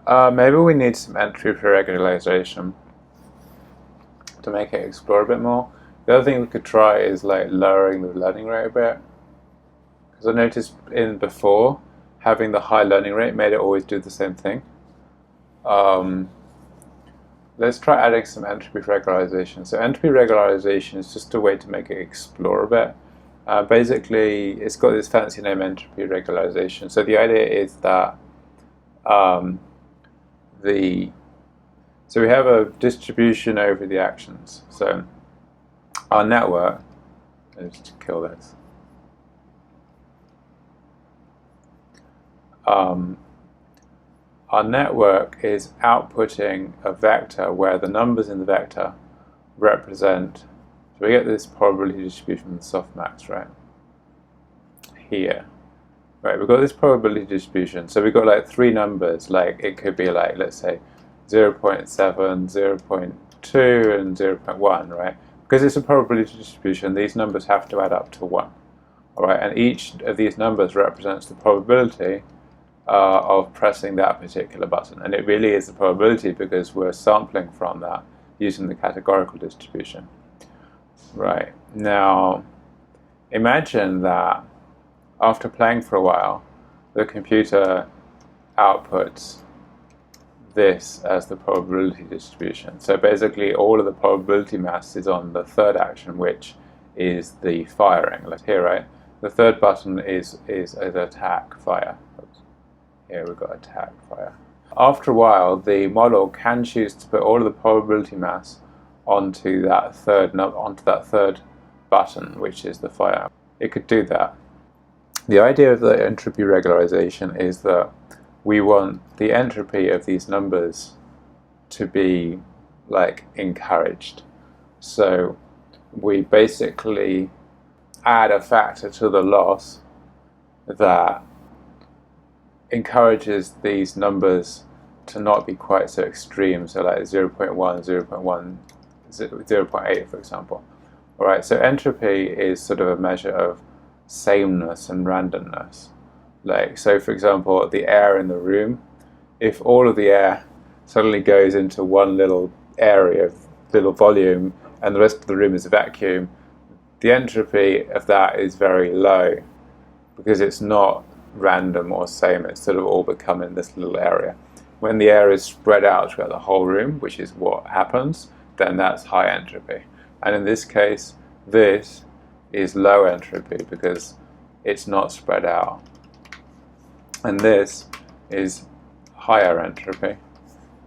Maybe we need some entropy regularization to make it explore a bit more. The other thing we could try is like lowering the learning rate a bit. Because I noticed in before, having the high learning rate made it always do the same thing. Let's try adding some entropy regularization. So entropy regularization is just a way to make it explore a bit. Basically, it's got this fancy name, entropy regularization. So the idea is that so we have a distribution over the actions. So our network, let's just kill this. Our network is outputting a vector where the numbers in the vector represent, so we get this probability distribution from the softmax, right? Here. Right, we've got this probability distribution. So we've got like three numbers, like it could be like, let's say, 0.7, 0.2, and 0.1, right? Because it's a probability distribution, these numbers have to add up to 1. All right, and each of these numbers represents the probability of pressing that particular button. And it really is the probability because we're sampling from that using the categorical distribution. Right, now imagine that after playing for a while, the computer outputs this as the probability distribution. So basically all of the probability mass is on the third action, which is the firing. Like here, right? The third button is attack, fire. Oops. Here we've got attack, fire. After a while, the model can choose to put all of the probability mass onto that third button, which is the fire. It could do that. The idea of the entropy regularization is that we want the entropy of these numbers to be like encouraged. So we basically add a factor to the loss that encourages these numbers to not be quite so extreme, so like 0.1, 0.1, 0.8 for example. Alright, so entropy is sort of a measure of sameness and randomness. Like, so for example, the air in the room, if all of the air suddenly goes into one little area, little volume, and the rest of the room is a vacuum, the entropy of that is very low because it's not random or same, it's sort of all become in this little area. When the air is spread out throughout the whole room, which is what happens, then that's high entropy. And in this case, this is low entropy because it's not spread out. And this is higher entropy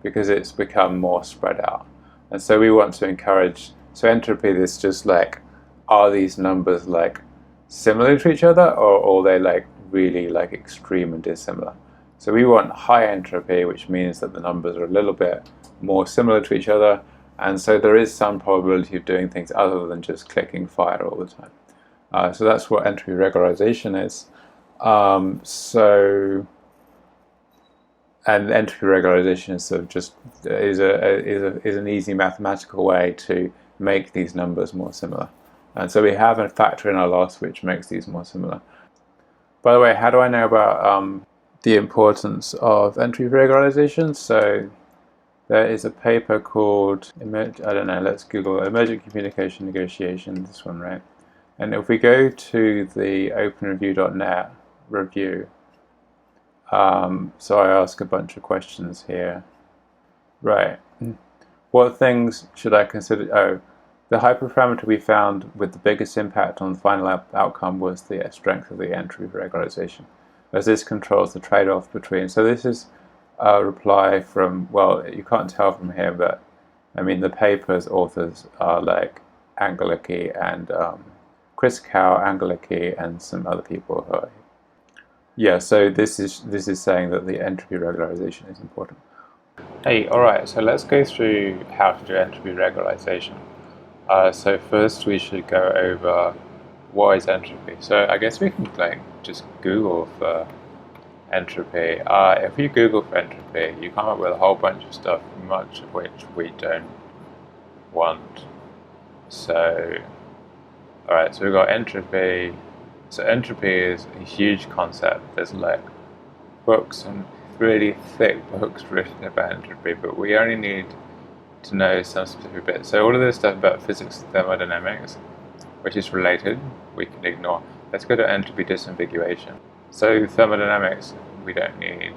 because it's become more spread out. And so we want to encourage, so entropy is just like, are these numbers like similar to each other, or are they like really like extreme and dissimilar? So we want high entropy, which means that the numbers are a little bit more similar to each other, and so there is some probability of doing things other than just clicking fire all the time. So that's what entropy regularization is. And entropy regularization is sort of just is an easy mathematical way to make these numbers more similar. And so we have a factor in our loss which makes these more similar. By the way, how do I know about the importance of entropy regularization? So there is a paper called, I don't know, let's Google Emergent Communication Negotiation, this one, right? And if we go to the openreview.net review, so I ask a bunch of questions here. Right. What things should I consider? Oh, the hyperparameter we found with the biggest impact on the final outcome was the strength of the entropy regularization, as this controls the trade-off between. So this is a reply from, well, you can't tell from here, but I mean the paper's authors are like Angelicki and Chris Cow, Angelicki, and some other people who are. Yeah, so this is saying that the entropy regularization is important. Hey, alright, so let's go through how to do entropy regularization. So first we should go over what is entropy. So I guess we can like just Google for entropy. If you Google for entropy, you come up with a whole bunch of stuff, much of which we don't want. So, alright, so we've got entropy. So entropy is a huge concept. There's like books, and really thick books written about entropy, but we only need to know some specific bits. So all of this stuff about physics and thermodynamics, which is related, we can ignore. Let's go to entropy disambiguation. So thermodynamics we don't need,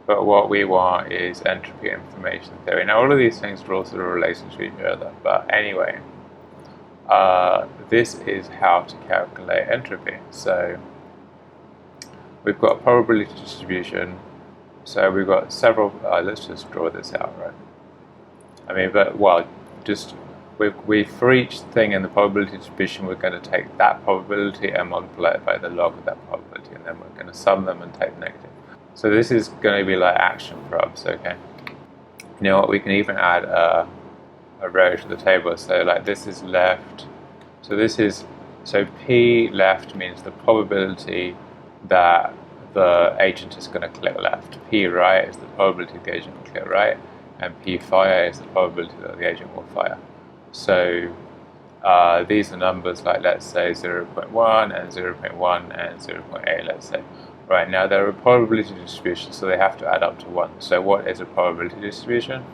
but what we want is entropy information theory. Now all of these things are all sort of related to each other, but anyway, this is how to calculate entropy. So we've got a probability distribution, so we've got several, let's just draw this out, right? I mean, but, well, just, we for each thing in the probability distribution, we're going to take that probability and multiply it by the log of that probability, and then we're going to sum them and take the negative. So this is going to be like action probs, okay? You know what, we can even add a row to the table, so like this is left, so P left means the probability that the agent is going to click left. P right is the probability the agent will click right, and P fire is the probability that the agent will fire. So these are numbers like, let's say 0.1 and 0.1 and 0.8, let's say. Right, now they're a probability distribution, so they have to add up to 1. So what is a probability distribution?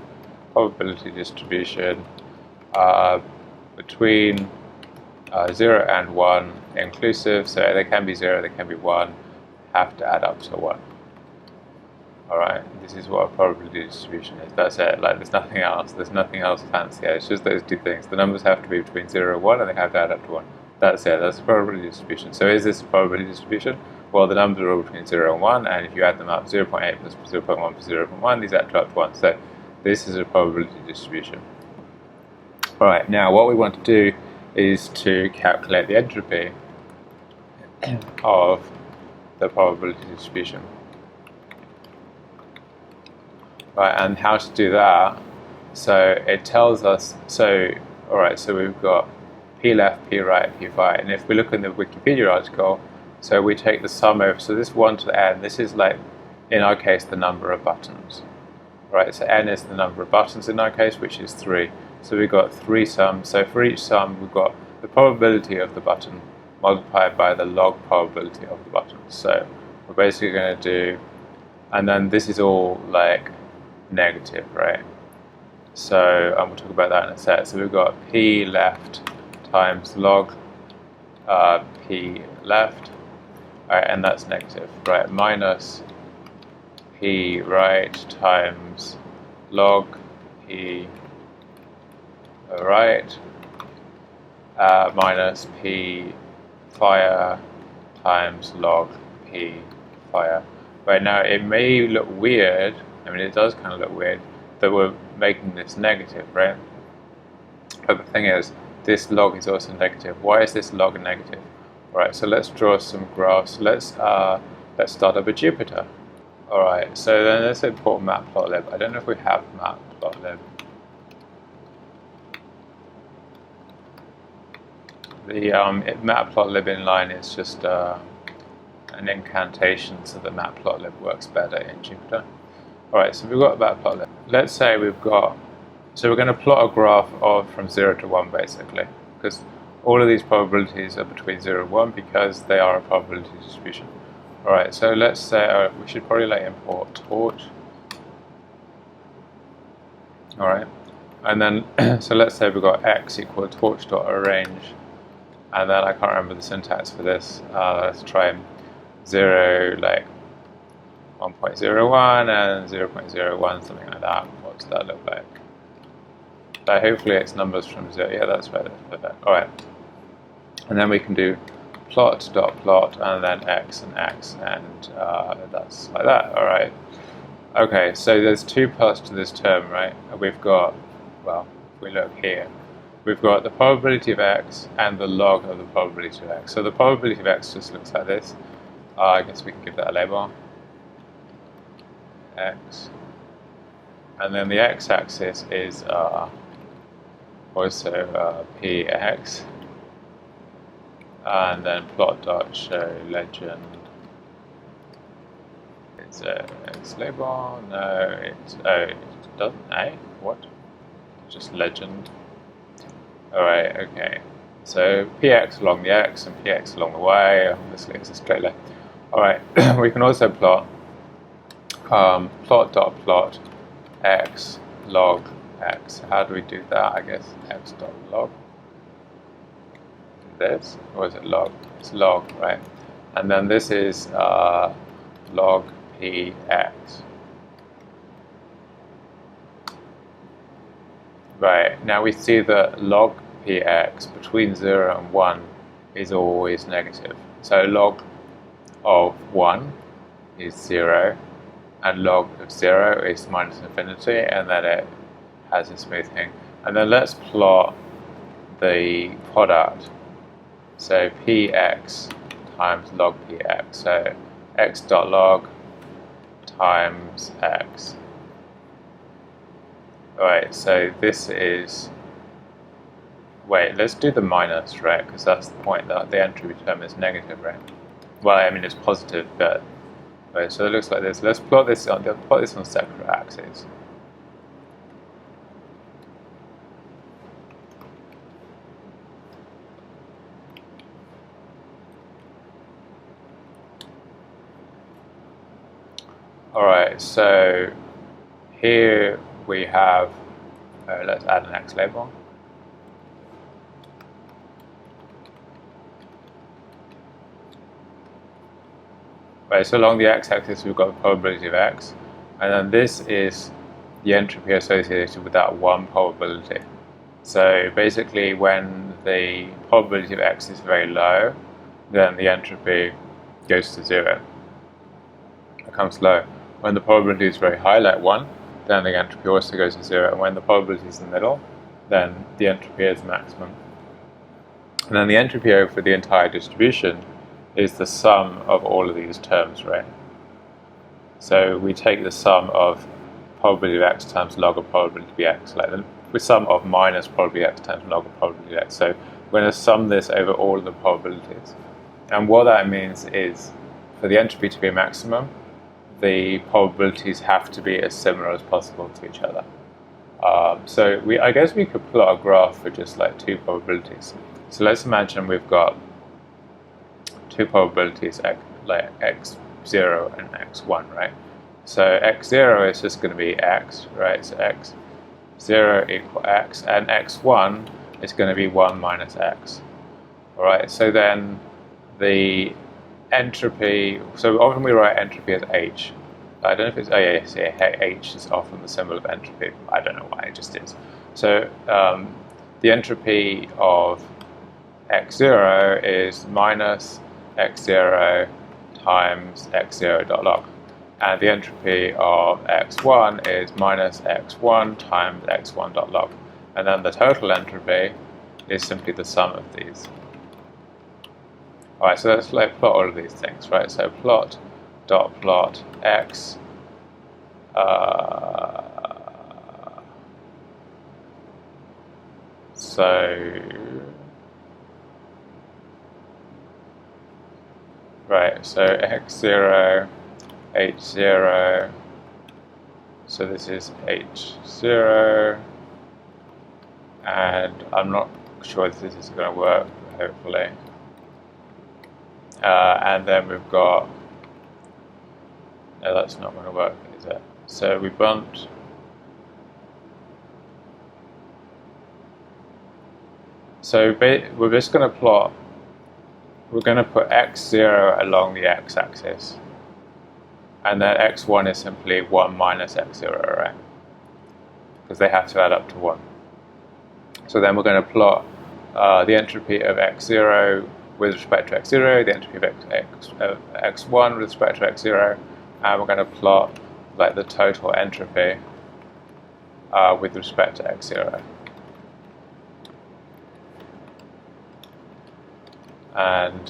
Probability distribution between 0 and 1 inclusive, so they can be 0, they can be 1, have to add up to 1. Alright, this is what a probability distribution is. That's it, like there's nothing else fancy, it's just those two things. The numbers have to be between 0 and 1 and they have to add up to 1. That's it, that's a probability distribution. So is this a probability distribution? Well, the numbers are all between 0 and 1, and if you add them up, 0.8 plus 0.1 plus 0.1, these add up to 1. So this is a probability distribution. Alright, now what we want to do is to calculate the entropy of the probability distribution. Right, and how to do that, so it tells us, so alright, so we've got P left, P right, P right, and if we look in the Wikipedia article, so we take the sum over, so this 1 to the n, this is like, in our case, the number of buttons. Right, so n is the number of buttons in our case, which is 3. So we've got 3 sums, so for each sum we've got the probability of the button multiplied by the log probability of the button. So we're basically going to do, and then this is all like negative, right? So we'll talk about that in a sec. So we've got P left times log P left, right, and that's negative, right, minus P right times log P right minus P fire times log P fire. Right, now it may look weird, I mean it does kind of look weird that we're making this negative, right? But the thing is, this log is also negative. Why is this log negative? Alright, so let's draw some graphs. Let's start up with Jupyter. Alright, so then let's import matplotlib. I don't know if we have matplotlib. The matplotlib inline is just an incantation so that matplotlib works better in Jupyter. Alright, so we've got matplotlib. Let's say we've got, so we're going to plot a graph of from 0 to 1 basically, because all of these probabilities are between 0 and 1 because they are a probability distribution. Alright, so let's say we should probably like import torch. Alright, and then so let's say we've got x equal torch.arrange, and then I can't remember the syntax for this. Let's try 0 like 1.01 and 0.01, something like that. What does that look like? So hopefully it's numbers from 0. Yeah, that's right. Alright. And then we can do plot.plot and then x and x, and that's like that. Alright. Okay, so there's 2 parts to this term, right? We've got, well, if we look here, we've got the probability of x and the log of the probability of x. So the probability of x just looks like this. I guess we can give that a label. X. And then the x-axis is also px. And then plot.show legend. It's x label. No, it's it doesn't. What? Just legend. Alright, okay. So px along the x and px along the y. Obviously, it's a straight line. Alright, we can also plot plot x log x. How do we do that? I guess x dot log this, or is it log? It's log, right? And then this is log px. Right, now we see that log px between 0 and 1 is always negative. So log of 1 is 0, and log of 0 is minus infinity, and then it has a smoothing. And then let's plot the product. So px times log px. So x dot log times x. Alright, so this is, wait, let's do the minus, right? Because that's the point that the entropy term is negative, right? Well, I mean it's positive, but right, so it looks like this. Let's plot this on separate axes. Alright, so here we have, let's add an x label. Right, so along the x-axis we've got the probability of x, and then this is the entropy associated with that one probability. So basically when the probability of x is very low, then the entropy goes to 0. It becomes low. When the probability is very high, like 1, then the entropy also goes to 0. And when the probability is in the middle, then the entropy is maximum. And then the entropy over the entire distribution is the sum of all of these terms, right? So we take the sum of probability of x times log of probability of x, like the sum of minus probability of x times log of probability of x. So we're going to sum this over all of the probabilities. And what that means is, for the entropy to be a maximum, the probabilities have to be as similar as possible to each other. So I guess we could plot a graph for just like two probabilities. So let's imagine we've got two probabilities, like x0 and x1, right? So x0 is just going to be x, right? So x0 equal x, and x1 is going to be 1 minus x. All right, so then the entropy, so often we write entropy as h. I don't know if it's, oh yeah, yeah, h is often the symbol of entropy. I don't know why, it just is. So the entropy of x0 is minus x0 times x0 dot log. And the entropy of x1 is minus x1 times x1 dot log. And then the total entropy is simply the sum of these. Alright, so let's plot all of these things, right? So plot x so x0, h0, so this is h0, and I'm not sure if this is going to work, hopefully. And then we've got, no, that's not going to work, is it? So we bumped, so we're just going to plot, we're going to put x0 along the x-axis, and then x1 is simply 1 minus x0, right? Because they have to add up to 1. So then we're going to plot the entropy of x0 with respect to x0, the entropy of x1 with respect to x0, and we're going to plot like the total entropy with respect to x0. And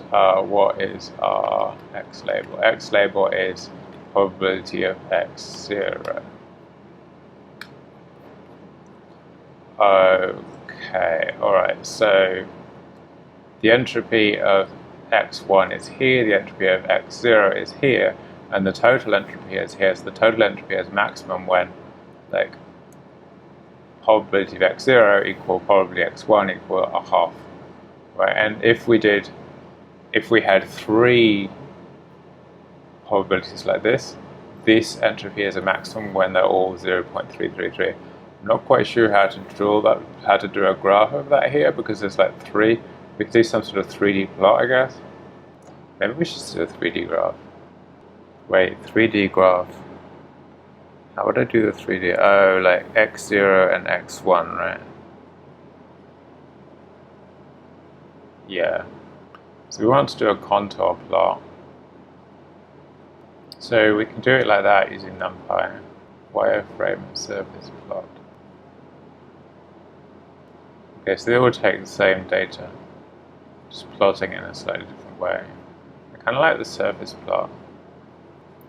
what is our x label? X label is probability of x0. Okay, alright, so the entropy of x1 is here, the entropy of x0 is here, and the total entropy is here. So the total entropy is maximum when, like, probability of x0 equal probability of x1 equal a half, right? And if we had 3 probabilities like this, this entropy is a maximum when they're all 0.333. I'm not quite sure how to draw that, how to do a graph of that here, because there's like three. We could do some sort of 3D plot, I guess. Maybe we should do a 3D graph. Wait, 3D graph. How would I do the 3D? Oh, like x0 and x1, right? Yeah. So we want to do a contour plot. So we can do it like that using NumPy. Wireframe and surface plot. Okay, so they all take the same data, just plotting in a slightly different way. I kind of like the surface plot.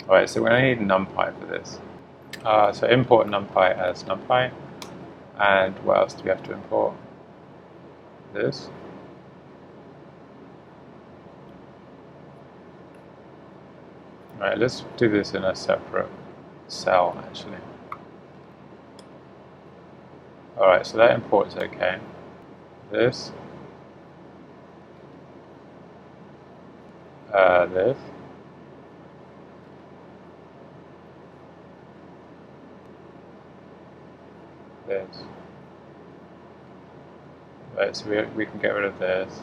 Alright, so we're going to need NumPy for this. So import NumPy as NumPy. And what else do we have to import? This. Alright, let's do this in a separate cell actually. Alright, so that import's okay. This. This. This. Right, so we can get rid of this.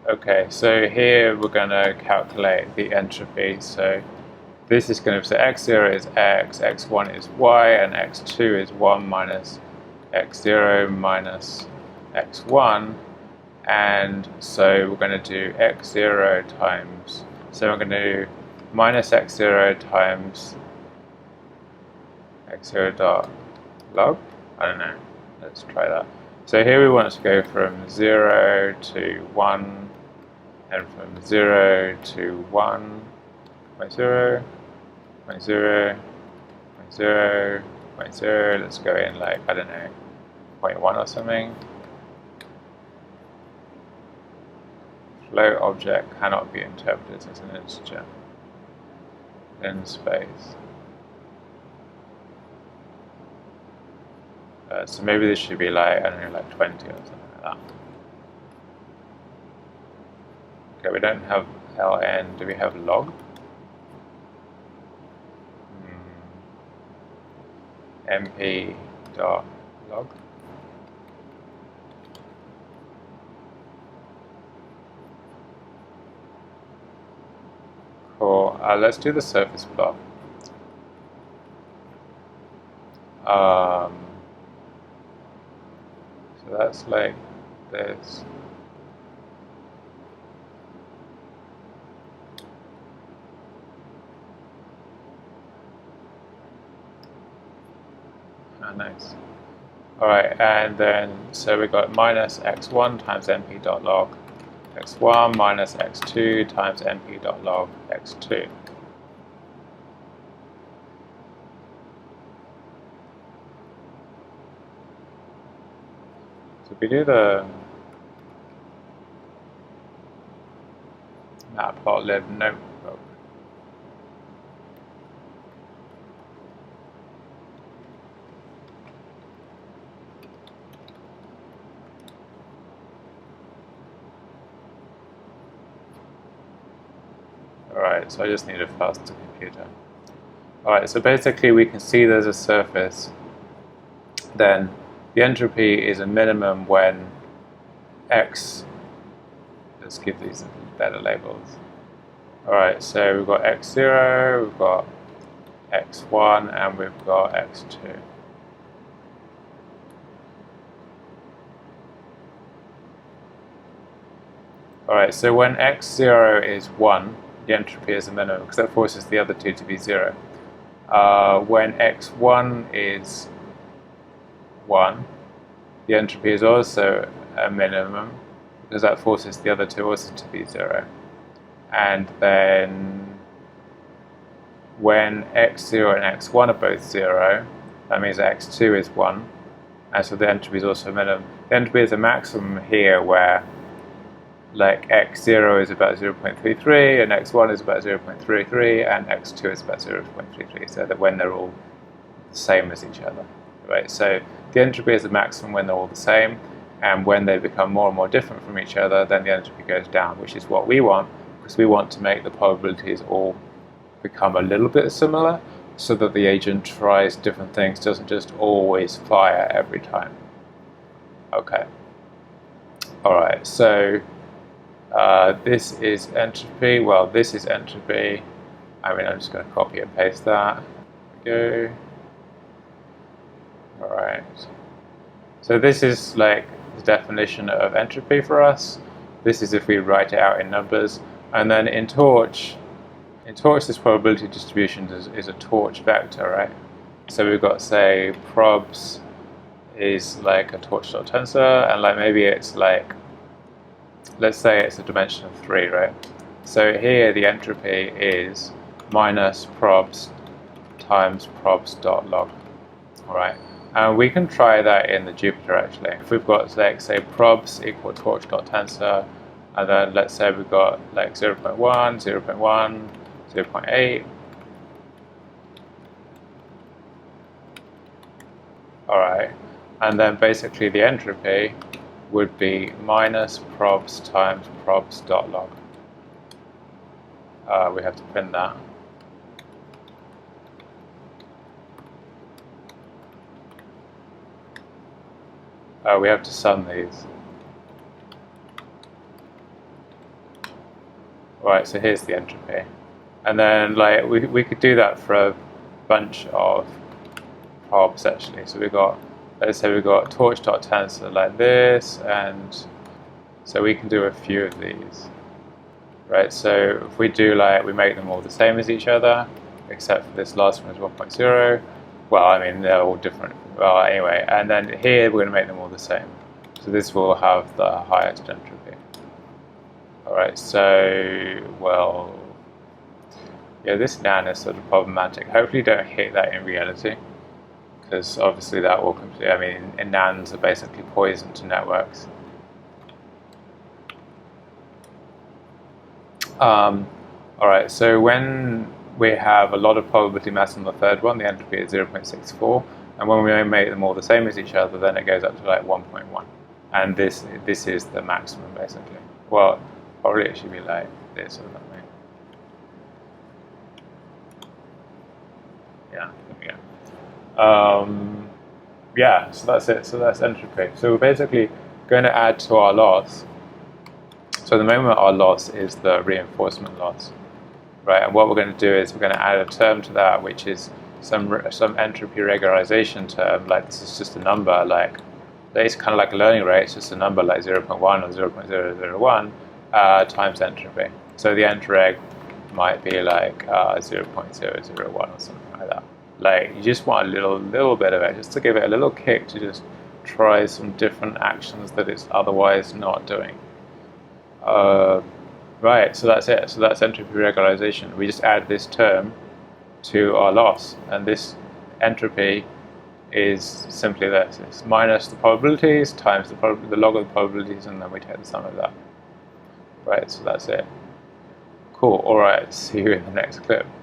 Okay, so here we're going to calculate the entropy. So this is going to say x0 is x, x1 is y, and x2 is 1 minus x0 minus x1. And so we're going to do x0 times, so we're going to do minus x0 times x0 dot log. I don't know, let's try that. So here we want to go from 0 to 1, and from 0 to 1, 0.0, 0.0, 0.0, 0.0, let's go in like, I don't know, 0.1 or something. Float object cannot be interpreted as an integer in space. So maybe this should be like, I don't know, like 20 or something like that. Okay, we don't have ln. Do we have log? mp dot log. Cool. Let's do the surface plot. So that's like this. Nice. Alright, and then so we got minus x1 times np.log x1 minus x2 times np.log x2. So if we do the matplotlib notebook, alright, so I just need a faster computer. Alright, so basically we can see there's a surface, then the entropy is a minimum when x, let's give these better labels. Alright, so we've got x0, we've got x1, and we've got x2. Alright, so when x0 is 1, the entropy is a minimum, because that forces the other two to be 0. When x1 is 1, the entropy is also a minimum, because that forces the other two also to be 0. And then when x0 and x1 are both 0, that means x2 is 1, and so the entropy is also a minimum. The entropy is a maximum here where like x0 is about 0.33, and x1 is about 0.33, and x2 is about 0.33, so that when they're all the same as each other, right? So the entropy is the maximum when they're all the same, and when they become more and more different from each other, then the entropy goes down, which is what we want, because we want to make the probabilities all become a little bit similar, so that the agent tries different things, doesn't just always fire every time. Okay. Alright, so this is entropy. Well, this is entropy. I mean, I'm just going to copy and paste that. There we go. Alright. So this is like the definition of entropy for us. This is if we write it out in numbers. And then in Torch, this probability distribution is a Torch vector, right? So we've got, say, probs is like a torch.tensor, and like maybe it's like, let's say it's a dimension of 3, right? So here the entropy is minus probs times probs.log, alright? And we can try that in the Jupyter actually. If we've got, like, say, probs equal torch.tensor, and then let's say we've got like 0.1, 0.1, 0.8. Alright, and then basically the entropy would be minus probs times probs.log. We have to print that. We have to sum these. Right, so here's the entropy. And then like we could do that for a bunch of probs actually. So we've got, let's say we've got torch.tensor like this, and so we can do a few of these. Right, so if we do like, we make them all the same as each other, except for this last one is 1.0. Well, I mean, they're all different. Well, anyway, and then here we're going to make them all the same. So this will have the highest entropy. Alright, so, well, yeah, this NaN is sort of problematic. Hopefully you don't hit that in reality, because obviously that will completely, I mean, NaNs are basically poison to networks. Alright, so when we have a lot of probability mass on the third one, the entropy is 0.64, and when we make them all the same as each other, then it goes up to like 1.1. And this is the maximum, basically. Well, probably it should be like this or something. Yeah, there we go. Yeah, so that's it. So that's entropy. So we're basically going to add to our loss. So at the moment our loss is the reinforcement loss, right? And what we're going to do is we're going to add a term to that, which is some entropy regularization term. Like this is just a number, like it's kind of like a learning rate. It's just a number like 0.1 or 0.001 times entropy. So the entreg might be like 0.001 or something like that. Like you just want a little bit of it, just to give it a little kick to just try some different actions that it's otherwise not doing. Right, so that's it. So that's entropy regularization. We just add this term to our loss, and this entropy is simply this. It's minus the probabilities times the log of the probabilities, and then we take the sum of that. Right, so that's it. Cool, alright, see you in the next clip.